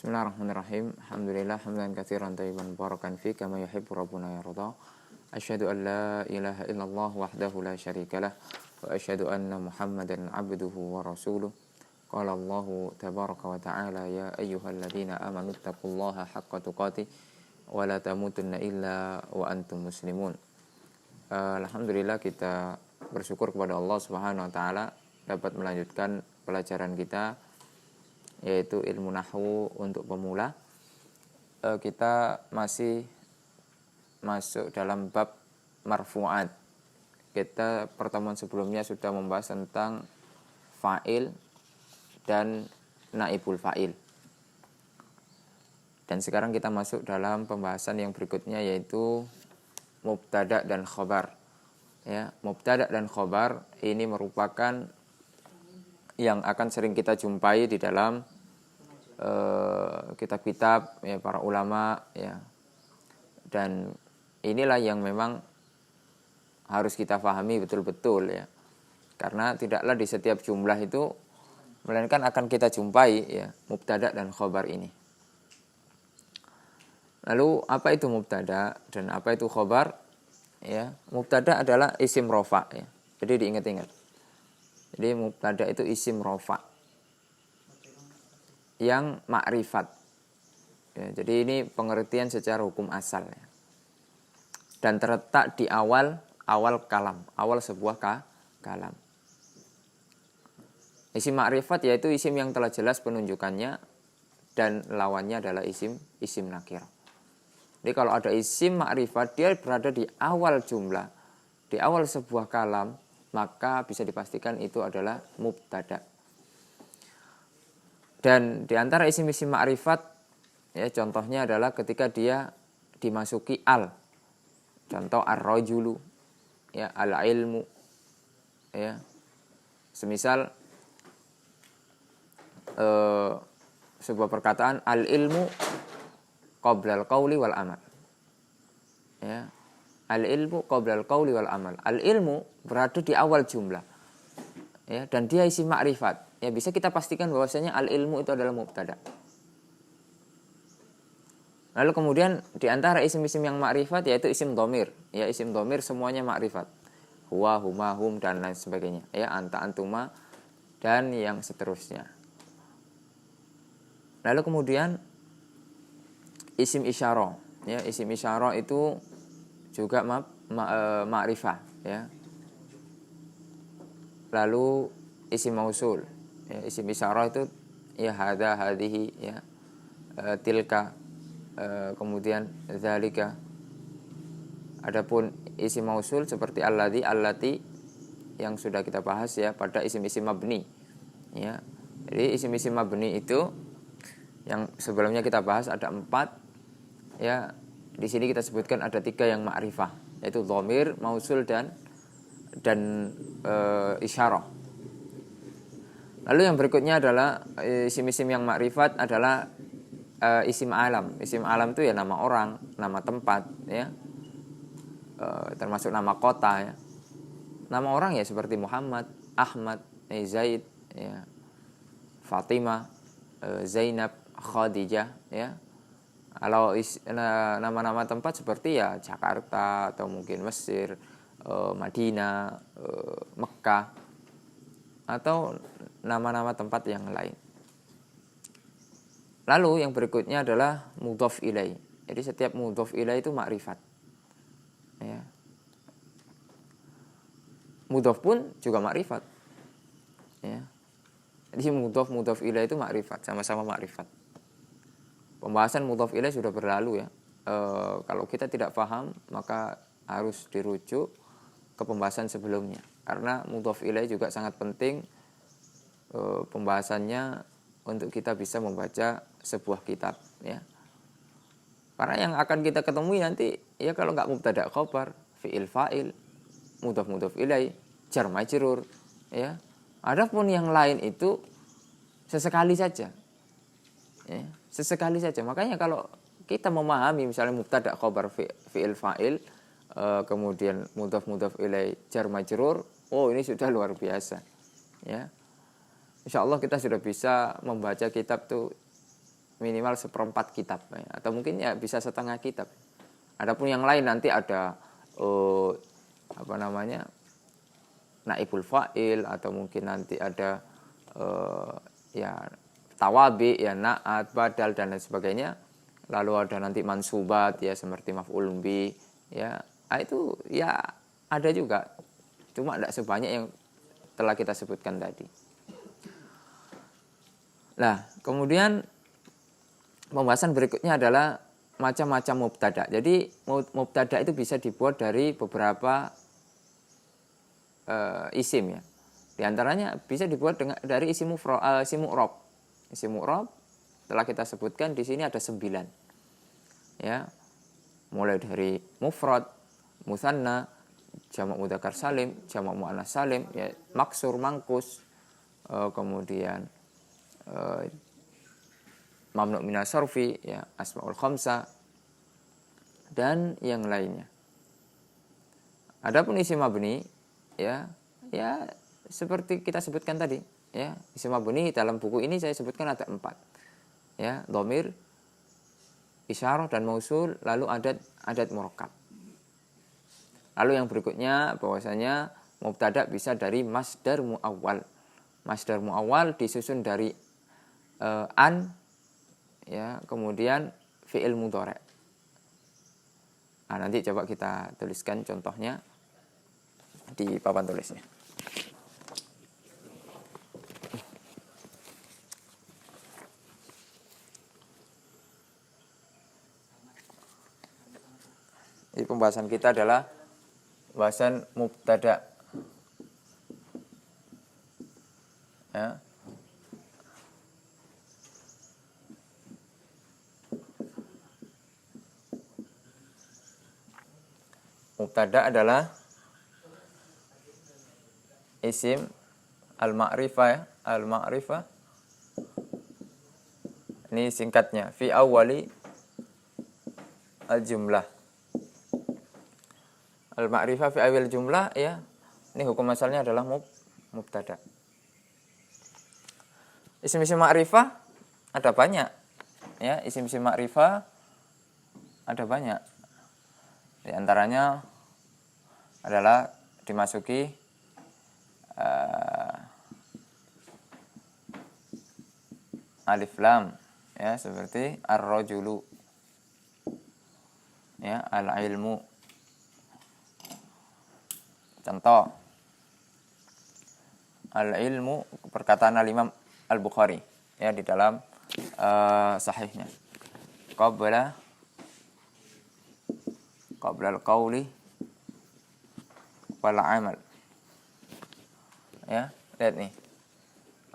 Bismillahirrahmanirrahim. Alhamdulillah hamdan katsiran thayyiban mubarakan fi kama yuhibbu rabbuna yarda. Asyhadu an la ilaha illallah wahdahu la syarikalah wa asyhadu anna Muhammadan abduhu wa rasuluh. Qala Allahu tabaraka wa ta'ala ya ayyuhalladzina amanu taqullaha haqqa tuqatih wa la tamutunna illa wa antum muslimun. Alhamdulillah kita bersyukur kepada Allah Subhanahu wa taala dapat melanjutkan pelajaran kita yaitu ilmu nahwu untuk pemula. Kita masih masuk dalam bab marfu'at. Kita pertemuan sebelumnya sudah membahas tentang fa'il dan naibul fa'il. Dan sekarang kita masuk dalam pembahasan yang berikutnya yaitu mubtada dan khobar. Ya, mubtada dan khobar ini merupakan yang akan sering kita jumpai di dalam kitab-kitab ya, para ulama ya. Dan inilah yang memang harus kita pahami betul-betul ya. Karena tidaklah di setiap jumlah itu melainkan akan kita jumpai ya mubtada dan khobar ini. Lalu apa itu mubtada dan apa itu khobar? Ya, mubtada adalah isim rofa ya. Jadi diingat-ingat. Jadi mubtada itu isim rofa yang makrifat. Ya, jadi ini pengertian secara hukum asal ya. Dan terletak di awal kalam, awal sebuah kalam. Isim makrifat yaitu isim yang telah jelas penunjukannya dan lawannya adalah isim nakirah. Jadi kalau ada isim makrifat dia berada di awal jumlah, di awal sebuah kalam, maka bisa dipastikan itu adalah mubtada. Dan di antara isim-isim ma'rifat ya contohnya adalah ketika dia dimasuki al. Contoh ar-rajulu ya al-ilmu ya. Semisal sebuah perkataan al-ilmu qoblal qawli wal amal. Ya. Al-ilmu qoblal qawli wal amal. Al-ilmu berada di awal jumlah. Ya, dan dia isim ma'rifat. Ya, bisa kita pastikan bahwasanya al-ilmu itu adalah mubtada. Lalu kemudian di antara isim-isim yang ma'rifat yaitu isim dhamir. Ya, isim dhamir semuanya ma'rifat. Huwa, huma, hum dan lain sebagainya. Ya, anta, antuma dan yang seterusnya. Lalu kemudian isim isyarah. Ya, isim isyarah itu juga ma'rifah ya. Lalu isim mausul ya, isim isyarah itu ya hadza hadhihi ya, tilka, kemudian zalika. Adapun isim mausul seperti alladzi allati yang sudah kita bahas ya pada isim-isim mabni ya. Jadi isim-isim mabni itu yang sebelumnya kita bahas ada 4 ya. Di sini kita sebutkan ada 3 yang ma'rifah yaitu dhamir, mausul dan isyarah. Lalu yang berikutnya adalah isim-isim yang makrifat adalah isim alam. Isim alam itu ya nama orang, nama tempat ya. Termasuk nama kota ya. Nama orang ya seperti Muhammad, Ahmad, Zaid ya. Fatimah, Zainab, Khadijah ya. Kalau nama-nama tempat seperti ya Jakarta atau mungkin Mesir, Madinah, Mekah atau nama-nama tempat yang lain. Lalu yang berikutnya adalah mudhaf ilai. Jadi setiap mudhaf ilai itu makrifat. Ya. Mudhaf pun juga makrifat. Ya. Jadi mudhaf ilai itu makrifat, sama-sama makrifat. Pembahasan mudhaf ilai sudah berlalu ya. Kalau kita tidak paham maka harus dirujuk ke pembahasan sebelumnya. Karena mudhaf ilaih juga sangat penting pembahasannya untuk kita bisa membaca sebuah kitab ya. Karena yang akan kita ketemui nanti ya kalau nggak mubtada khobar, fi'il fa'il, mudhaf ilaih, jar majrur ya. Adapun yang lain itu sesekali saja. Ya, sesekali saja. Makanya kalau kita memahami misalnya mubtada khobar fi'il fa'il, kemudian mudhaf ilaih, jar majrur, oh ini sudah luar biasa ya. Insyaallah kita sudah bisa membaca kitab tuh minimal 1/4 kitab ya. Atau mungkin ya bisa setengah kitab. Adapun yang lain nanti ada naibul fa'il, atau mungkin nanti ada ya tawabi, ya naat, badal dan lain sebagainya. Lalu ada nanti mansubat ya seperti maf'ulun bi ya. Itu ya ada juga. Cuma tidak sebanyak yang telah kita sebutkan tadi. Nah, kemudian pembahasan berikutnya adalah macam-macam mubtada. Jadi mubtada itu bisa dibuat dari beberapa isim ya. Di antaranya bisa dibuat dari isim mu'rab. Isim mu'rab telah kita sebutkan di sini ada 9. Ya. Mulai dari mufrad, musanna, jamak mudzakkar salim, jamak muannats salim, ya, maksur, mangkus, kemudian mamnu' minas sarfi, ya, asmaul khamsah dan yang lainnya. Adapun isim mabni ya seperti kita sebutkan tadi ya, isim mabni dalam buku ini saya sebutkan ada 4. Ya, dhamir, isyarah dan mausul, lalu adat murakkab. Lalu yang berikutnya bahwasanya mubtada bisa dari masdar muawwal. Masdar muawwal disusun dari an ya, kemudian fi'il mudhari'. Nah, nanti coba kita tuliskan contohnya di papan tulisnya. Jadi pembahasan kita adalah pembahasan mubtada. Ya. Mubtada adalah isim al-ma'rifah ya, al-ma'rifah. Ini singkatnya fi awwali al-jumlah. Al-ma'rifah fi awwal jumlah ya. Ini hukum asalnya adalah mubtada. Isim-isim ma'rifah ada banyak. Ya, isim-isim ma'rifah ada banyak. Di antaranya adalah dimasuki alif lam ya, seperti ar-rajulu ya, al-ilmu. Contoh al-ilmu, perkataan al-Imam Al-Bukhari ya di dalam sahihnya. Qabla al-qawli wal amal. Ya, lihat nih.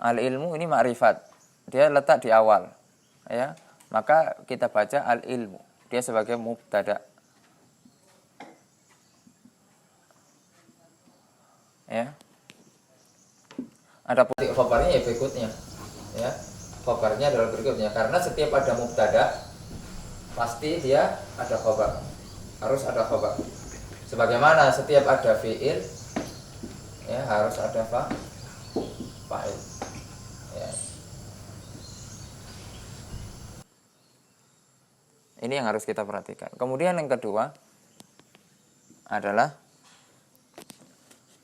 Al-ilmu ini ma'rifat. Dia letak di awal. Ya, maka kita baca al-ilmu. Dia sebagai mubtada. Ya. Ada putih khabarnya ya berikutnya. Ya. Khabarnya adalah berikutnya, karena setiap ada mubtada pasti dia ada khabar. Harus ada khabar. Sebagaimana setiap ada fi'il ya harus ada fa'il. Ya. Ini yang harus kita perhatikan. Kemudian yang kedua adalah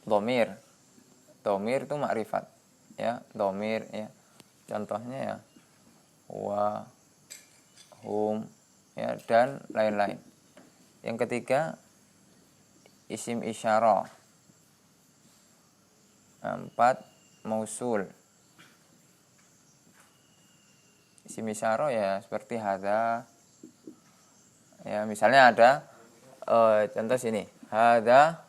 dhamir. Dhamir itu makrifat. Ya, dhamir ya. Contohnya ya wa, hum ya, dan lain-lain. Yang ketiga isim isyarah. 4 mausul. Isim isyarah ya seperti hadza. Ya, misalnya ada contoh sini. Hadza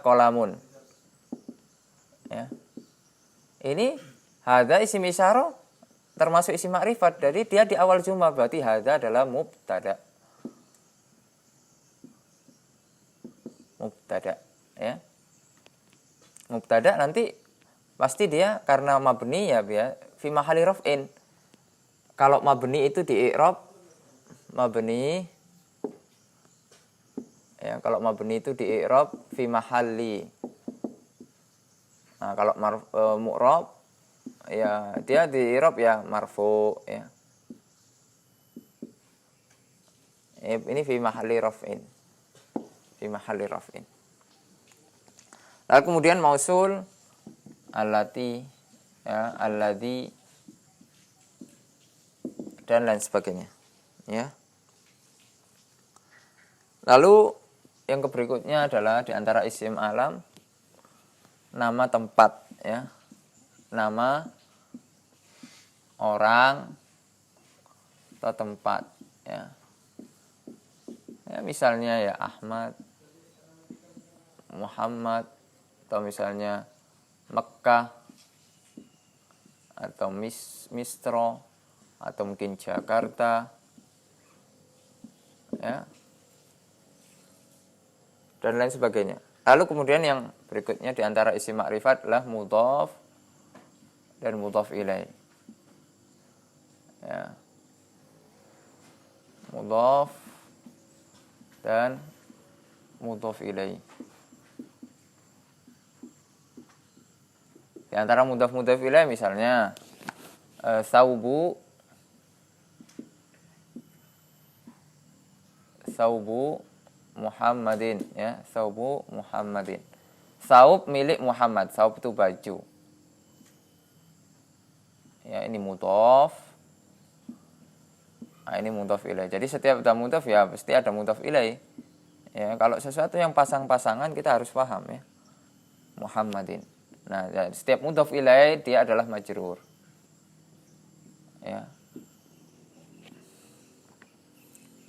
qalamun. Ya. Ini hadza isim isyarah termasuk isim makrifat. Jadi dia di awal jumlah, berarti hadza adalah mubtada. Mubtada ya. Mubtada nanti pasti dia karena mabni ya fi mahalli raf'in. Kalau mabni itu di i'rab mabni ya, kalau mabni itu di i'rab fi mahalli. Nah, kalau mu'rab ya dia di i'rab ya marfu ya. Ini fi mahalli raf'in. Fi mahalli raf'in. Lalu kemudian mausul allati ya, alladzi dan lain sebagainya ya. Lalu yang berikutnya adalah di antara isim alam nama tempat ya. Nama orang atau tempat ya. Ya misalnya ya Ahmad, Muhammad, atau misalnya Mekkah, atau Mistro, atau mungkin Jakarta ya, dan lain sebagainya. Lalu kemudian yang berikutnya di antara isim ma'rifat adalah mudhaf dan mudhaf ilaih ya. Mudhaf dan mudhaf ilaih. Di antara mudhaf ilaih misalnya saubu Muhammadin ya, saubu Muhammadin. Saub milik Muhammad, saub itu baju. Ya, ini mudhaf. Nah, ini mudhaf ilaih. Jadi setiap ada mudhaf ya pasti ada mudhaf ilaih. Ya, kalau sesuatu yang pasang-pasangan kita harus paham ya. Muhammadin. Nah, ya, setiap mudhaf ilaih dia adalah majrur. Ya.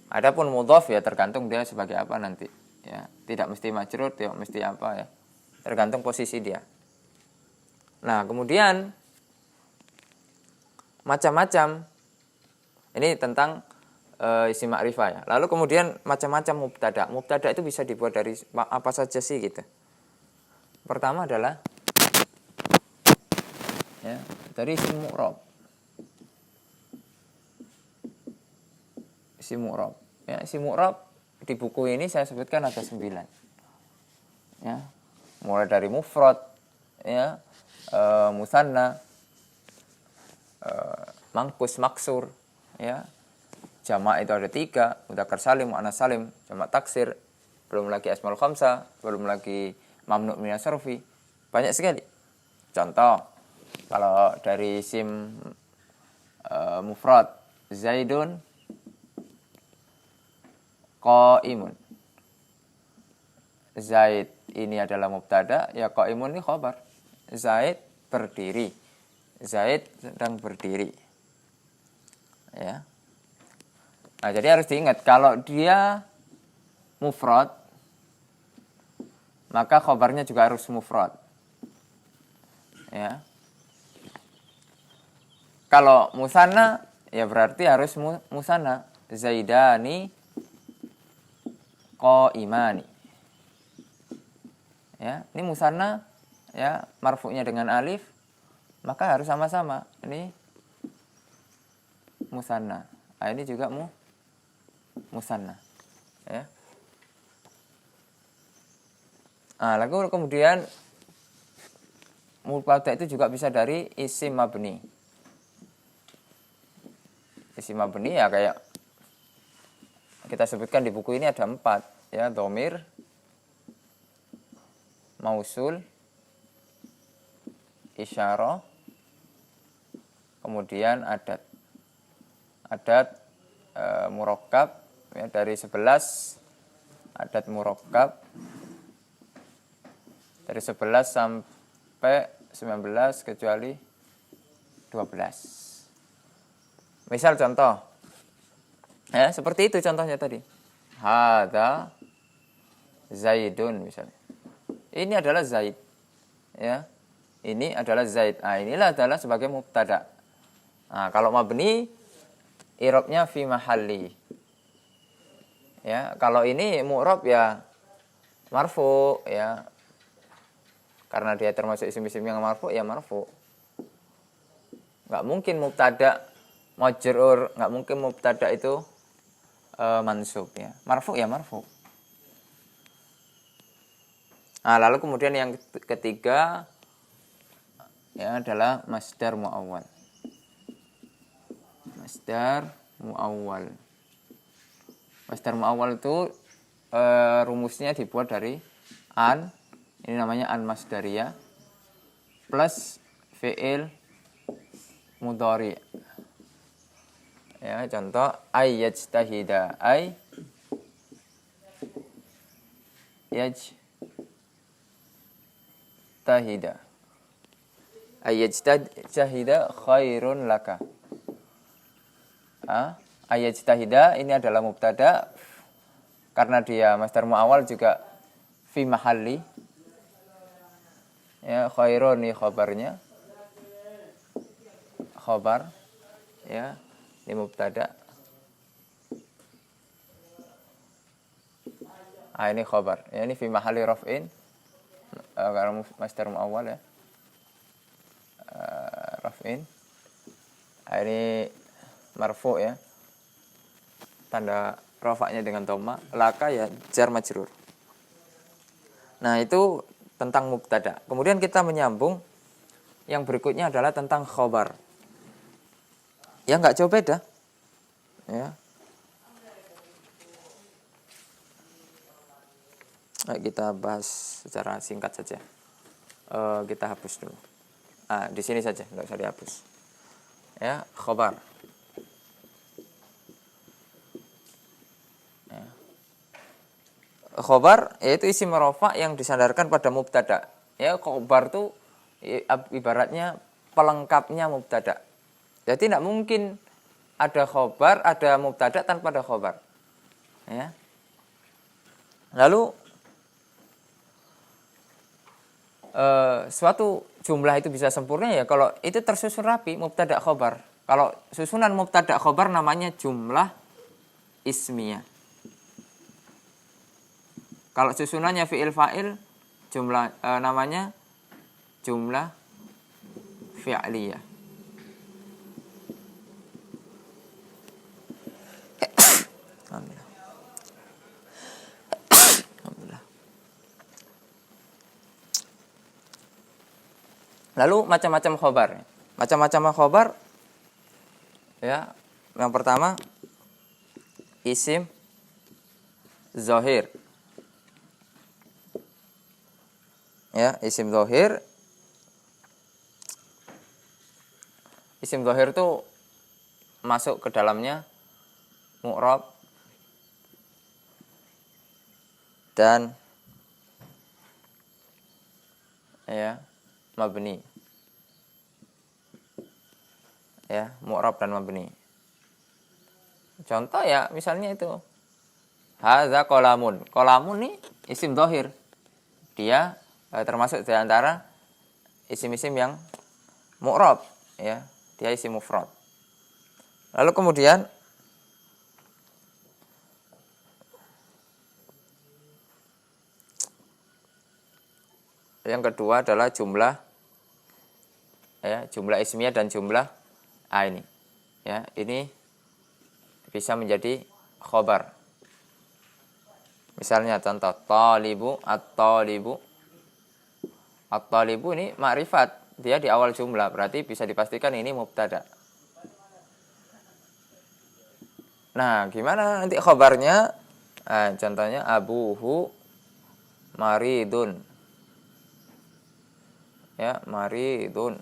Adapun mudhaf ya tergantung dia sebagai apa nanti. Ya, tidak mesti majrur, tidak mesti apa ya. Tergantung posisi dia. Nah, kemudian macam-macam ini tentang isim ma'rifah ya. Lalu kemudian macam-macam mubtada. Mubtada itu bisa dibuat dari apa saja sih gitu. Pertama adalah ya, dari isim mu'rab. Isim mu'rab. Ya, isim mu'rab di buku ini saya sebutkan ada 9. Ya. Mulai dari mufrad ya, musanna, mangkus, maksur ya. Jamak itu ada 3, mudzakkar salim, muannats salim, jamak taksir, belum lagi asmaul khamsah, belum lagi mamnu' minas sarfi. Banyak sekali. Contoh, kalau dari isim mufrad Zaidun qaimun. Zaid ini adalah mubtada, ya qaimun ini khabar. Zaid berdiri. Zaid sedang berdiri. Ya. Nah, jadi harus diingat kalau dia mufrad maka khabarnya juga harus mufrad. Ya. Kalau musanna ya berarti harus musanna. Zaidani qaimani. Ya, ini musanna ya, marfu'nya dengan alif, maka harus sama-sama. Ini musanna. Nah, ini juga musanna. Ya. Nah, lalu kemudian mubtada itu juga bisa dari isim mabni. Isim mabni ya kayak kita sebutkan di buku ini ada 4 ya, dhamir, mausul, isyarah, kemudian adat murakkab ya, dari 11 adat murakkab dari 11 sampai 19 kecuali 12. Misal contoh ya, seperti itu contohnya tadi. Hadza Zaidun misalnya. Ini adalah Zaid. Ya. Ini adalah Zaid. Nah, inilah adalah sebagai mubtada. Nah, kalau mabni i'rabnya fi mahalli. Ya, kalau ini mu'rab ya marfu ya. Karena dia termasuk isim-isim yang marfu ya marfu. Enggak mungkin mubtada majrur, enggak mungkin mubtada itu mansub ya. Marfu ya marfu. Nah, lalu kemudian yang ketiga ya adalah masdar muawwal. Masdar muawwal. Masdar muawwal itu rumusnya dibuat dari an, ini namanya an masdariyah, plus fi'il mudhari. Ya, contoh ayyajtahida, ay yajtahida. Ayyajtahida khairun laka. Ayyajtahida ini adalah mubtada karena dia masdar muawwal juga fi mahalli. Ya, khairun ini khabarnya. Khabar, ya, ini mubtada. Ini khabar. Ya, ini fi mahalli raf'in. Karena masdar muawwal ya. Raf'in. Ini marfu ya. Tanda rafa'nya dengan dhamma, laka ya jar majrur. Nah, itu tentang mubtada. Kemudian kita menyambung yang berikutnya adalah tentang khobar. Ya enggak jauh beda. Ya. Nah, kita bahas secara singkat saja. Kita hapus dulu. Di sini saja, enggak usah dihapus. Ya, khobar. Khobar yaitu isim rafa yang disandarkan pada mubtada. Ya, khobar itu ibaratnya pelengkapnya mubtada. Jadi tidak mungkin ada khobar, ada mubtada tanpa ada khobar. Ya. Lalu suatu jumlah itu bisa sempurna ya kalau itu tersusun rapi mubtada khobar. Kalau susunan mubtada khobar namanya jumlah ismiyah. Kalau susunannya fi'il fa'il jumlah namanya jumlah fi'liyah. Alhamdulillah. Lalu macam-macam khobar. Macam-macam khobar ya. Yang pertama isim zahir. Ya, isim zahir. Isim zahir itu masuk ke dalamnya mu'rab dan ya mabni. Ya, mu'rab dan mabni. Contoh ya, misalnya itu hadza qalamun. Qalamun nih isim zahir. Dia termasuk di antara isim-isim yang mu'rab, ya, dia isim mufrad. Lalu kemudian yang kedua adalah jumlah, ya, jumlah ismiyah dan jumlah ini, ya, ini bisa menjadi khobar. Misalnya contoh talibu, at-talibu. At-talibu ini ma'rifat, dia di awal jumlah, berarti bisa dipastikan ini mubtada. Nah, gimana nanti khobarnya? Contohnya abuhu maridun. Ya, maridun.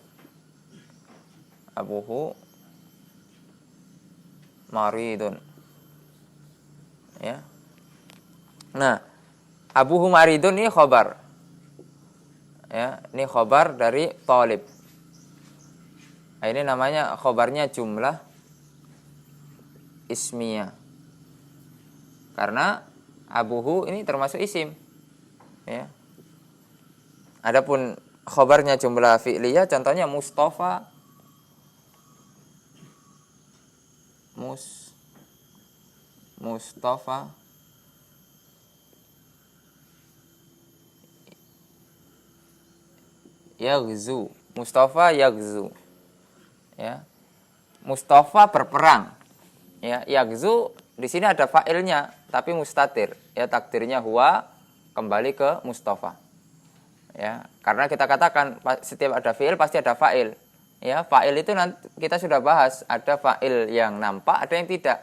Abuhu maridun. Ya. Nah, abuhu maridun ini khobar. Ya, ini khobar dari talib. Nah, ini namanya khobarnya jumlah ismiyah. Karena abuhu ini termasuk isim. Ya. Adapun khobarnya jumlah fi'liyah, contohnya Mustafa. Mustafa yaghzu. Mustafa yaghzu. Ya. Mustafa berperang. Ya, yaghzu di sini ada fa'ilnya tapi mustatir. Ya, takdirnya huwa kembali ke Mustafa. Ya, karena kita katakan setiap ada fiil pasti ada fa'il. Ya, fa'il itu nanti kita sudah bahas, ada fa'il yang nampak, ada yang tidak.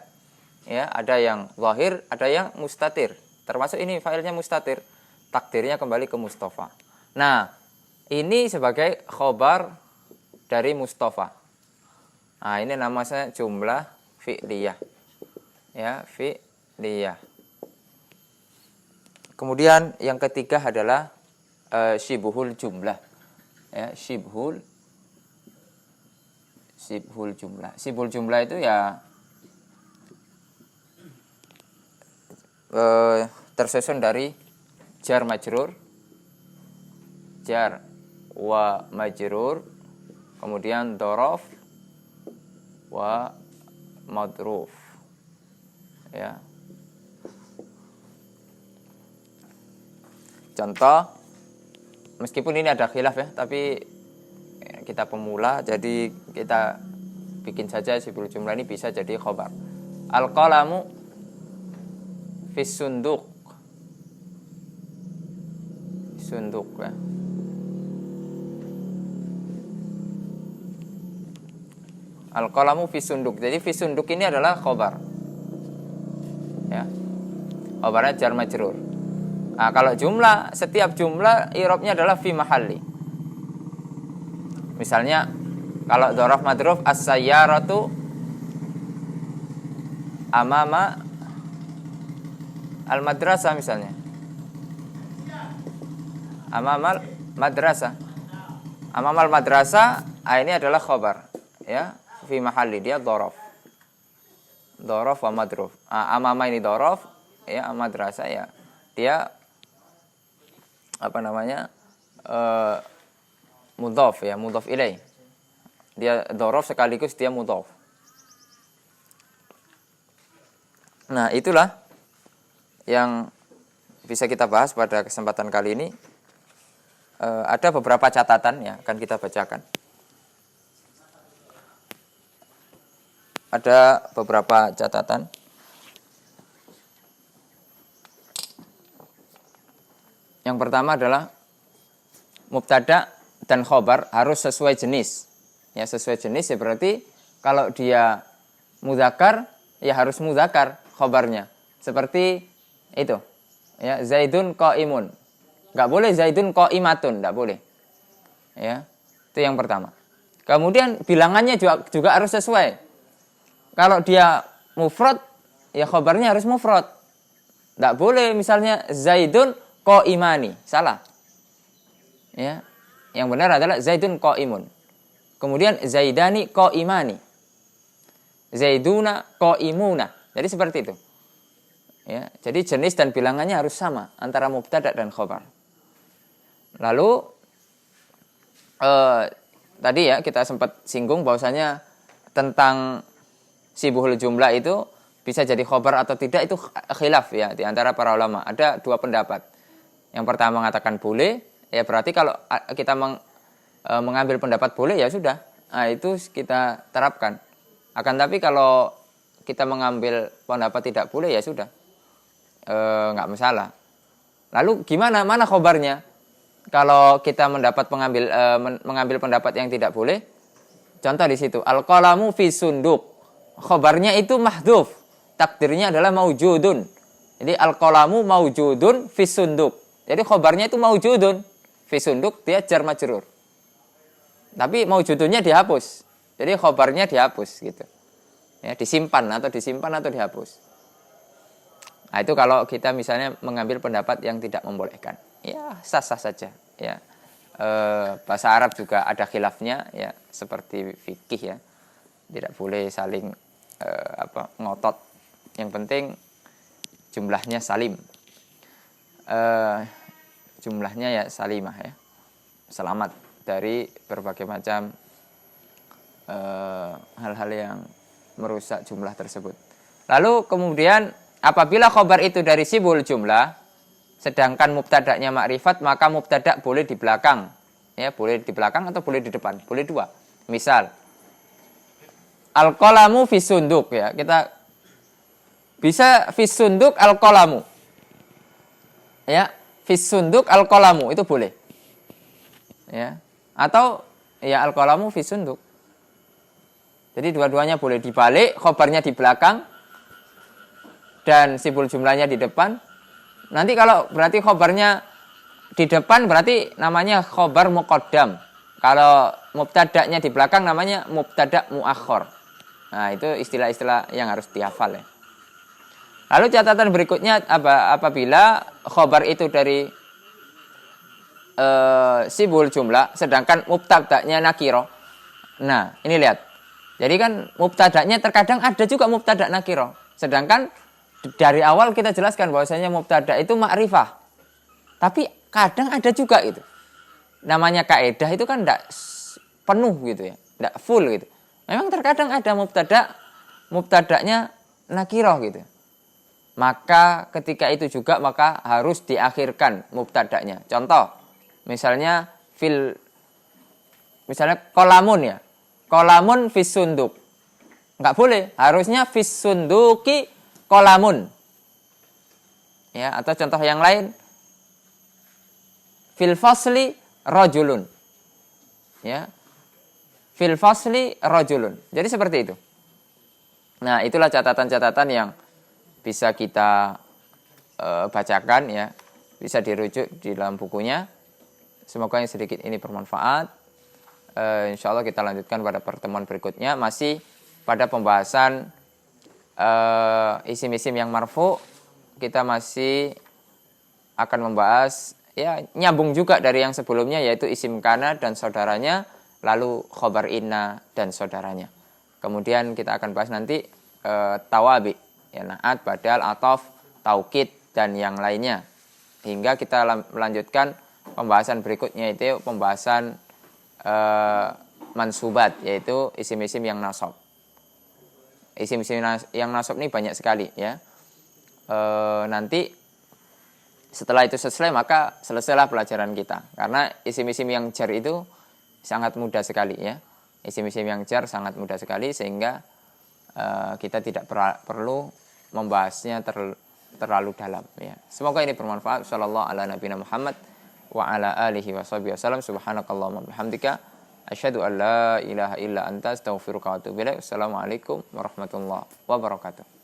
Ya, ada yang zahir, ada yang mustatir. Termasuk ini fa'ilnya mustatir. Takdirnya kembali ke Mustafa. Nah, ini sebagai khobar dari Mustafa. Nah, ini namanya jumlah fi'liyah. Ya, fi'liyah. Kemudian yang ketiga adalah syibhul jumlah. Ya, syibhul jumlah. Syibhul jumlah itu ya tersusun dari jar majrur, jar wa majrur, kemudian dhorof wa madruf. Ya. Contoh, meskipun ini ada khilaf ya, tapi kita pemula, jadi kita bikin saja syibhul jumlah ini bisa jadi khobar. Al-qalamu fis sunduk. Sunduk ya. Al-qalamu fis sunduk. Jadi fis sunduk ini adalah khobar. Ya. Khobarnya jar majrur. Nah, kalau jumlah, setiap jumlah i'rabnya adalah fi mahalli. Misalnya kalau dzaraf madruf as-sayyaratu amama al-madrasah misalnya. Amamal madrasah. Amamal madrasah, ini adalah khabar, ya, fi mahalli, dia dzaraf. Dzaraf wa madruf. Amama ini dzaraf, ya, madrasah ya. Dia mudhaf ya, mudhaf ilaih. Dia dzaraf sekaligus dia mudhaf. Nah, itulah yang bisa kita bahas pada kesempatan kali ini. Ada beberapa catatan ya, akan kita bacakan. Ada beberapa catatan. Yang pertama adalah mubtada dan khobar harus sesuai jenis. Ya, sesuai jenis ya berarti kalau dia mudzakkar ya harus mudzakkar khobarnya. Seperti itu. Ya, Zaidun qaimun. Enggak boleh Zaidun qaimatun, enggak boleh. Ya. Itu yang pertama. Kemudian bilangannya juga harus sesuai. Kalau dia mufrad ya khobarnya harus mufrad. Enggak boleh misalnya Zaidun qaimani, salah. Ya. Yang benar adalah Zaidun qaimun. Kemudian Zaidani qaimani. Zaiduna qaimuna. Jadi seperti itu. Ya, jadi jenis dan bilangannya harus sama antara mubtada dan khobar. Lalu tadi ya kita sempat singgung bahwasanya tentang syibhul jumlah itu bisa jadi khobar atau tidak, itu khilaf ya di antara para ulama. Ada dua pendapat. Yang pertama mengatakan boleh, ya berarti kalau kita mengambil pendapat boleh ya sudah. Nah, itu kita terapkan. Akan tapi kalau kita mengambil pendapat tidak boleh ya sudah. Nggak masalah. Lalu gimana? Mana khobarnya? Kalau kita mengambil pendapat yang tidak boleh, contoh di situ al-qalamu fi sunduk. Khobarnya itu mahdhuf. Takdirnya adalah maujudun. Jadi al-qalamu maujudun fi sunduk. Jadi khobarnya itu maujudun fi sunduk, dia jar majrur. Tapi maujudunnya dihapus. Jadi khobarnya dihapus gitu. Ya, disimpan atau dihapus. Nah, itu kalau kita misalnya mengambil pendapat yang tidak membolehkan. Ya, sah-sah saja. Ya. Bahasa Arab juga ada khilafnya ya, seperti fikih ya. Tidak boleh saling ngotot. Yang penting jumlahnya salim. Jumlahnya ya salimah ya. Selamat dari berbagai macam hal-hal yang merusak jumlah tersebut. Lalu kemudian apabila khobar itu dari syibhul jumlah, sedangkan mubtada'nya ma'rifat, maka mubtada' boleh di belakang. Ya, boleh di belakang atau boleh di depan. Boleh dua. Misal, al-qalamu fi sunduk ya. Kita bisa fi sunduk al-qalamu. Ya, fi sunduk al-qalamu itu boleh. ya. Atau ya al-qalamu fi sunduk. Jadi dua-duanya boleh dibalik, khobarnya di belakang dan sibul jumlahnya di depan. Nanti kalau berarti khobarnya di depan berarti namanya khobar muqaddam. Kalau mubtada'nya di belakang namanya mubtada' muakhor. Nah, itu istilah-istilah yang harus dihafal ya. Lalu catatan berikutnya apabila khobar itu dari sibul jumlah sedangkan mubtada'nya nakiro. Nah, ini lihat. Jadi kan mubtada'nya terkadang ada juga mubtada' nakiro. Sedangkan dari awal kita jelaskan bahwasanya mubtada' itu ma'rifah. Tapi kadang ada juga itu. Namanya kaidah itu kan tidak penuh gitu ya, tidak full gitu. Memang terkadang ada mubtada'nya nakiro gitu. Maka ketika itu juga maka harus diakhirkan mubtada'nya. Contoh, misalnya kolamun ya. Kolamun fis sunduk. Enggak boleh, harusnya fis sunduki kolamun. Ya, atau contoh yang lain fil fasli rajulun. Ya. Fil fasli rajulun. Jadi seperti itu. Nah, itulah catatan-catatan yang bisa kita bacakan ya. Bisa dirujuk di dalam bukunya. Semoga yang sedikit ini bermanfaat. Insya Allah kita lanjutkan pada pertemuan berikutnya. Masih pada pembahasan isim-isim yang marfu. Kita masih akan membahas ya nyambung juga dari yang sebelumnya, yaitu isim kana dan saudaranya, lalu khobar inna dan saudaranya. Kemudian kita akan bahas nanti tawabi, ya, naat, badal, ataf, taukid dan yang lainnya. Hingga kita melanjutkan pembahasan berikutnya, itu pembahasan mansubat, yaitu isim-isim yang nasab. Isim-isim yang nasab ini banyak sekali ya. Nanti setelah itu selesai maka selesailah pelajaran kita. Karena isim-isim yang jar itu sangat mudah sekali ya. Isim-isim yang jar sangat mudah sekali sehingga kita tidak perlu membahasnya terlalu dalam ya. Semoga ini bermanfaat. Sallallahu ala nabiyina Muhammad wa ala alihi washabihi wasallam. Subhanakallahumma bihamdika asyhadu an la ilaha illa anta astaghfiruka wa atubu ilaik. Assalamualaikum warahmatullahi wabarakatuh.